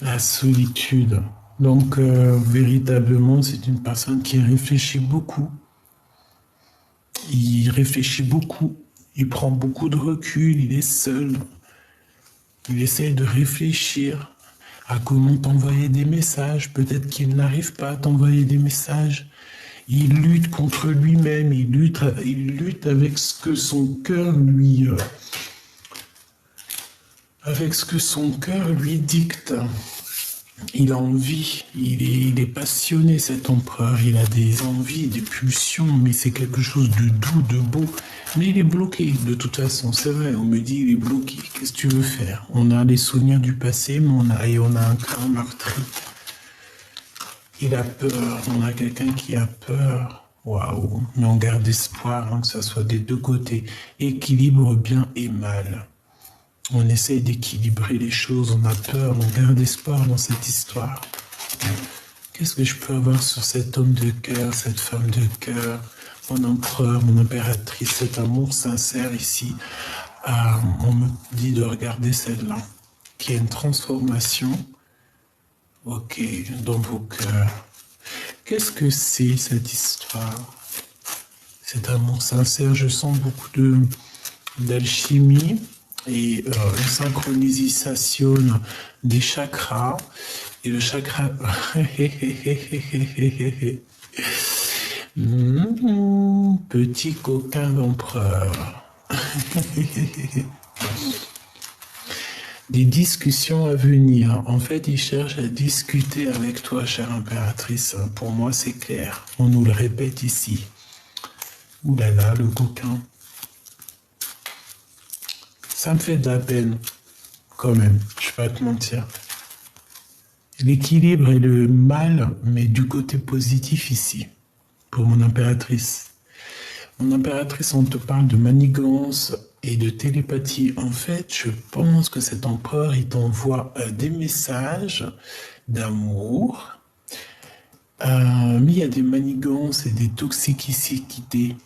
La solitude. Donc, véritablement, c'est une personne qui réfléchit beaucoup. Il réfléchit beaucoup. Il prend beaucoup de recul. Il est seul. Il essaie de réfléchir à comment t'envoyer des messages. Peut-être qu'il n'arrive pas à t'envoyer des messages. Il lutte contre lui-même. Il lutte avec ce que son cœur lui... avec ce que son cœur lui dicte. Il a envie, il est passionné cet empereur, il a des envies, des pulsions, mais c'est quelque chose de doux, de beau. Mais il est bloqué, de toute façon, c'est vrai, on me dit il est bloqué, qu'est-ce que tu veux faire? On a les souvenirs du passé, mais on a un cœur meurtri. Il a peur, on a quelqu'un qui a peur. Waouh, mais on garde espoir, hein, que ça soit des deux côtés. Équilibre bien et mal. On essaye d'équilibrer les choses, on a peur, on garde espoir dans cette histoire. Qu'est-ce que je peux avoir sur cet homme de cœur, cette femme de cœur, mon empereur, mon impératrice, cet amour sincère ici? On me dit de regarder celle-là, qui a une transformation, ok, dans vos cœurs. Qu'est-ce que c'est cette histoire? Cet amour sincère, je sens beaucoup d'alchimie et une synchronisation des chakras. Et le chakra... petit coquin d'empereur. Des discussions à venir. En fait, il cherche à discuter avec toi, chère impératrice. Pour moi, c'est clair. On nous le répète ici. Ouh là là, le coquin. Ça me fait de la peine, quand même. Je vais pas te mentir. L'équilibre est le mal, mais du côté positif ici, pour mon impératrice. Mon impératrice, on te parle de manigance et de télépathie. En fait, je pense que cet empereur, il t'envoie des messages d'amour, mais il y a des manigances et des toxicités.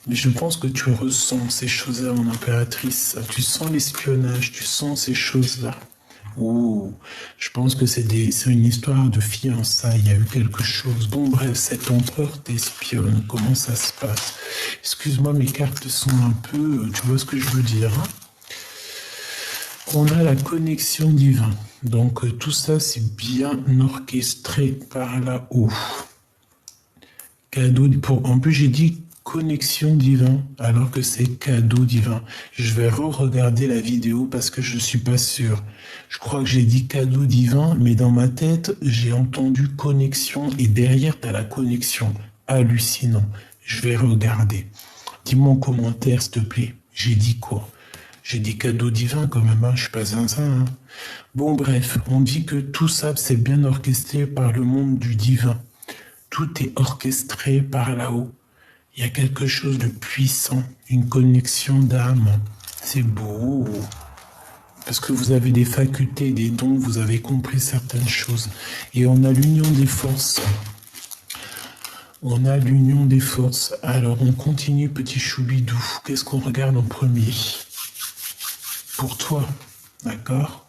Mais je pense que tu ressens ces choses-là, mon impératrice. Tu sens l'espionnage, tu sens ces choses-là. Oh, je pense que c'est une histoire de fiançailles, il y a eu quelque chose. Bon bref, cet empereur t'espionne, comment ça se passe? Excuse-moi, mes cartes sont un peu... Tu vois ce que je veux dire, hein? On a la connexion divine. Donc tout ça, c'est bien orchestré par là-haut. Cadeau en plus, j'ai dit connexion divine, alors que c'est cadeau divin. Je vais re-regarder la vidéo parce que je suis pas sûr. Je crois que j'ai dit cadeau divin, mais dans ma tête, j'ai entendu connexion et derrière, tu as la connexion. Hallucinant. Je vais regarder. Dis-moi en commentaire, s'il te plaît. J'ai dit quoi? J'ai dit cadeau divin quand même, hein. Je suis pas zinzin. Hein. Bon, bref, on dit que tout ça, c'est bien orchestré par le monde du divin. Tout est orchestré par là-haut. Il y a quelque chose de puissant, une connexion d'âme. C'est beau. Parce que vous avez des facultés, des dons, vous avez compris certaines choses. Et on a l'union des forces. On a l'union des forces. Alors on continue, petit choubidou. Qu'est-ce qu'on regarde en premier? Pour toi, d'accord?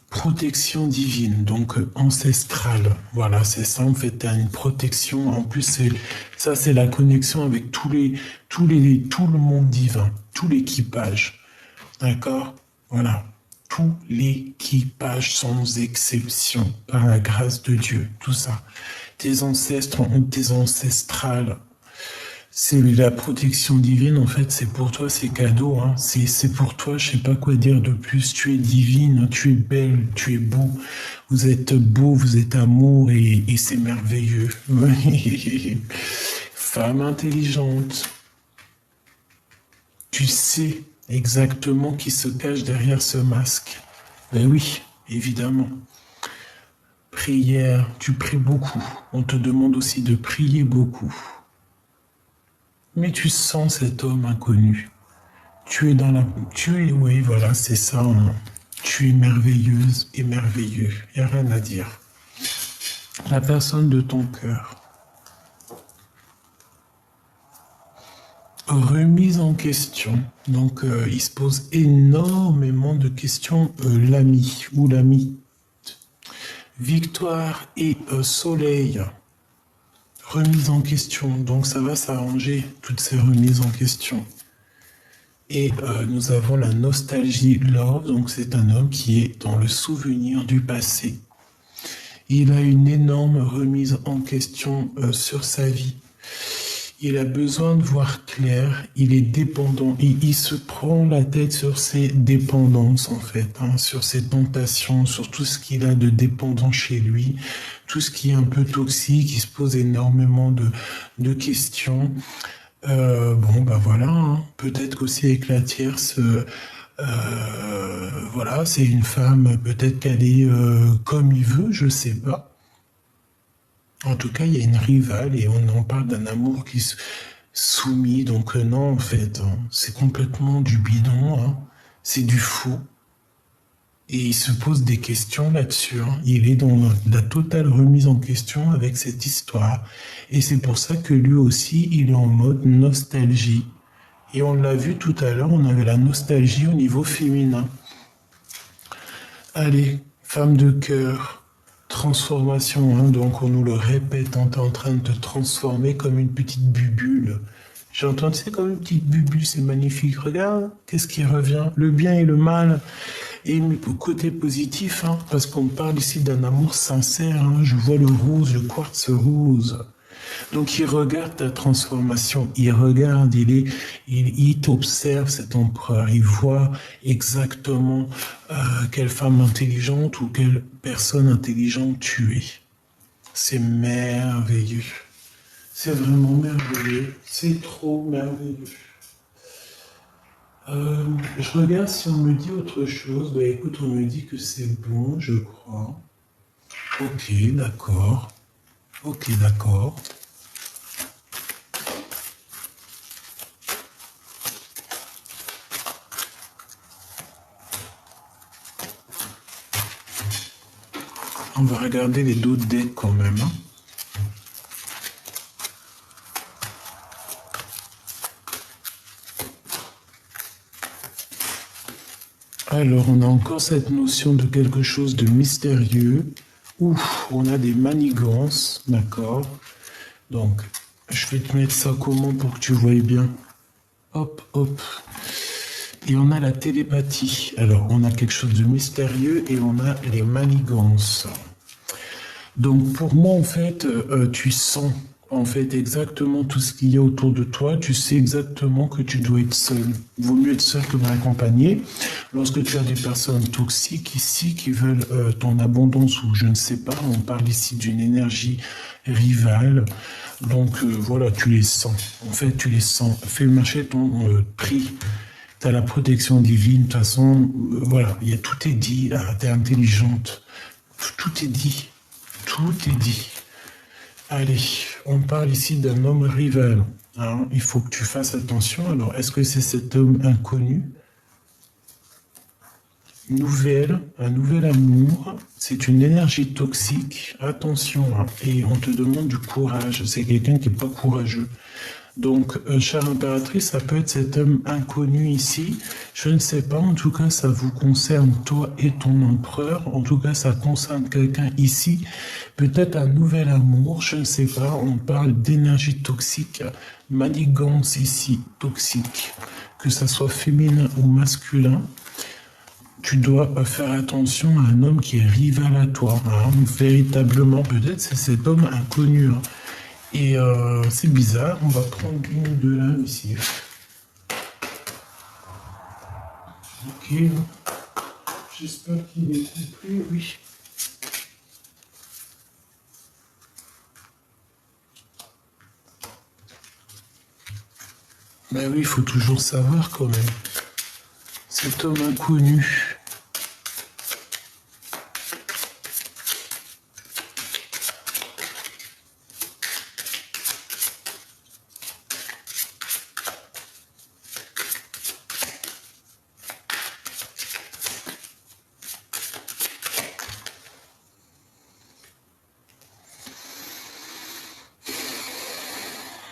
Protection divine, donc ancestrale. Voilà, c'est ça, en fait, tu as une protection. En plus, c'est la connexion avec tout le monde divin, tout l'équipage. D'accord? Voilà. Tout l'équipage sans exception, par la grâce de Dieu, tout ça. Tes ancêtres ont tes ancestrales. C'est la protection divine, en fait, c'est pour toi, c'est cadeau, hein. C'est pour toi, je sais pas quoi dire de plus. Tu es divine, tu es belle, tu es beau. Vous êtes beau, vous êtes amour et c'est merveilleux. Femme intelligente. Tu sais exactement qui se cache derrière ce masque. Ben oui, évidemment. Prière, tu pries beaucoup. On te demande aussi de prier beaucoup. Mais tu sens cet homme inconnu. Oui, voilà, c'est ça. Hein. Tu es merveilleuse et merveilleux. Il n'y a rien à dire. La personne de ton cœur. Remise en question. Donc, il se pose énormément de questions. L'ami ou l'ami. Victoire et soleil. Remise en question. Donc, ça va s'arranger, toutes ces remises en question. Et nous avons la nostalgie love. Donc, c'est un homme qui est dans le souvenir du passé. Il a une énorme remise en question sur sa vie. Il a besoin de voir clair, il est dépendant, il se prend la tête sur ses dépendances en fait, hein, sur ses tentations, sur tout ce qu'il a de dépendant chez lui, tout ce qui est un peu toxique, il se pose énormément de questions. Bon, bah voilà, hein, peut-être qu'aussi avec la tierce, voilà, c'est une femme, peut-être qu'elle est comme il veut, je sais pas. En tout cas, il y a une rivale et on en parle d'un amour qui se soumis. Donc non, en fait, hein, c'est complètement du bidon, hein, c'est du faux. Et il se pose des questions là-dessus. Hein. Il est dans la totale remise en question avec cette histoire. Et c'est pour ça que lui aussi, il est en mode nostalgie. Et on l'a vu tout à l'heure, on avait la nostalgie au niveau féminin. Allez, femme de cœur. Transformation, hein, donc on nous le répète, on est en train de te transformer comme une petite bubule. J'entends, c'est comme une petite bubule, c'est magnifique. Regarde, qu'est-ce qui revient? Le bien et le mal. Et côté positif, hein, parce qu'on parle ici d'un amour sincère, hein, je vois le rose, le quartz rose. Donc il regarde ta transformation, il regarde, il t'observe cet empereur, il voit exactement quelle femme intelligente ou quelle personne intelligente tu es. C'est merveilleux. C'est vraiment merveilleux. C'est trop merveilleux. Je regarde si on me dit autre chose. Bah écoute, on me dit que c'est bon, je crois. Ok, d'accord. Ok, d'accord. On va regarder les d'autres decks quand même. Hein. Alors, on a encore cette notion de quelque chose de mystérieux. Ouf, on a des manigances, d'accord. Donc, je vais te mettre ça comment pour que tu voyes bien. Hop, hop. Et on a la télépathie. Alors, on a quelque chose de mystérieux et on a les manigances. Donc, pour moi, en fait, tu sens en fait exactement tout ce qu'il y a autour de toi. Tu sais exactement que tu dois être seul. Il vaut mieux être seul que mal accompagné. Lorsque tu as des personnes toxiques ici qui veulent ton abondance ou je ne sais pas, on parle ici d'une énergie rivale. Donc voilà, tu les sens. En fait, tu les sens. Fais marcher ton prix. Tu as la protection divine. De toute façon, voilà, tout est dit. Tu es intelligente. Tout est dit. Tout est dit. Allez, on parle ici d'un homme rival. Hein. Il faut que tu fasses attention. Alors, est-ce que c'est cet homme inconnu? Un nouvel amour, c'est une énergie toxique. Attention, hein. Et on te demande du courage. C'est quelqu'un qui n'est pas courageux. Donc, chère impératrice, ça peut être cet homme inconnu ici. Je ne sais pas, en tout cas, ça vous concerne, toi et ton empereur. En tout cas, ça concerne quelqu'un ici. Peut-être un nouvel amour, je ne sais pas. On parle d'énergie toxique, manigance ici, toxique. Que ça soit féminin ou masculin. Tu dois faire attention à un homme qui est rival à toi. Hein. Véritablement, peut-être c'est cet homme inconnu. Hein. Et c'est bizarre, on va prendre une ou deux là ici. Ok, j'espère qu'il est complet, oui. Ben oui, il faut toujours savoir quand même. Cet homme inconnu.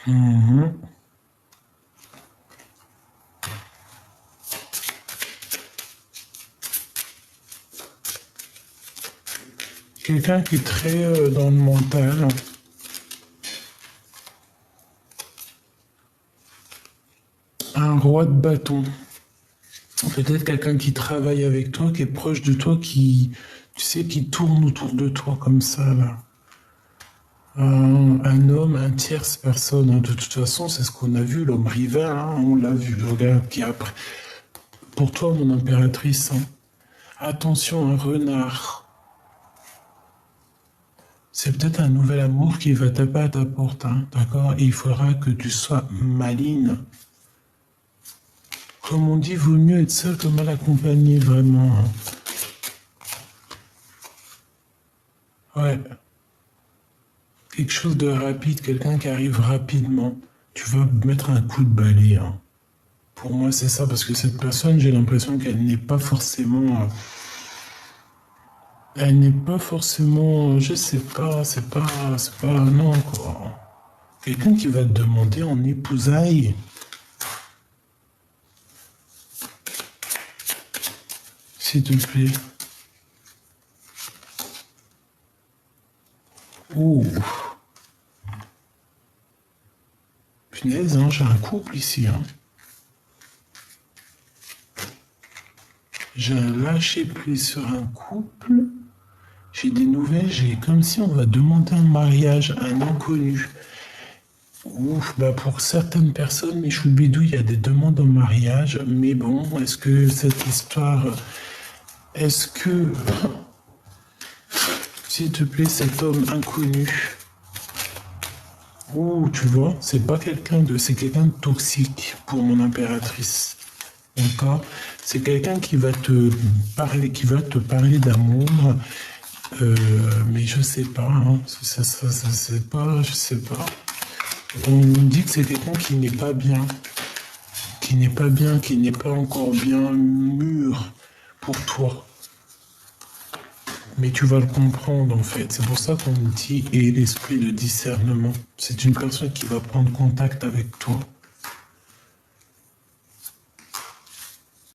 Mhm. Quelqu'un qui est très dans le mental. Un roi de bâton. Peut-être quelqu'un qui travaille avec toi, qui est proche de toi, qui, tu sais, qui tourne autour de toi comme ça, là. Un homme, un tierce personne. Hein. De toute façon, c'est ce qu'on a vu, l'homme rival, hein, on l'a vu. Regarde, qui après. Pour toi, mon impératrice, hein, attention, un renard. C'est peut-être un nouvel amour qui va taper à ta porte, hein, d'accord? Et il faudra que tu sois maligne. Comme on dit, vaut mieux être seul que mal accompagné, vraiment. Hein. Ouais. Quelque chose de rapide, quelqu'un qui arrive rapidement. Tu vas mettre un coup de balai. Hein. Pour moi, c'est ça, parce que cette personne, j'ai l'impression qu'elle n'est pas forcément... elle n'est pas forcément... je sais pas, c'est pas... non, quoi. Quelqu'un qui va te demander en épousailles. S'il te plaît. Ouh. Punaise, hein, j'ai un couple ici. Hein. J'ai un lâcher prise sur un couple. J'ai des nouvelles, j'ai comme si on va demander un mariage à un inconnu. Ouf, bah pour certaines personnes, mes choubidous, il y a des demandes en mariage, mais bon, est-ce que cette histoire, est-ce que, s'il te plaît, cet homme inconnu, ouh, tu vois, c'est pas c'est quelqu'un de toxique pour mon impératrice. D'accord? C'est quelqu'un qui va te parler d'amour, mais je sais pas, hein, c'est pas, je sais pas. On me dit que c'est quelqu'un qui n'est pas bien, qui n'est pas encore bien mûr pour toi. Mais tu vas le comprendre en fait. C'est pour ça qu'on me dit et l'esprit de discernement. C'est une personne qui va prendre contact avec toi.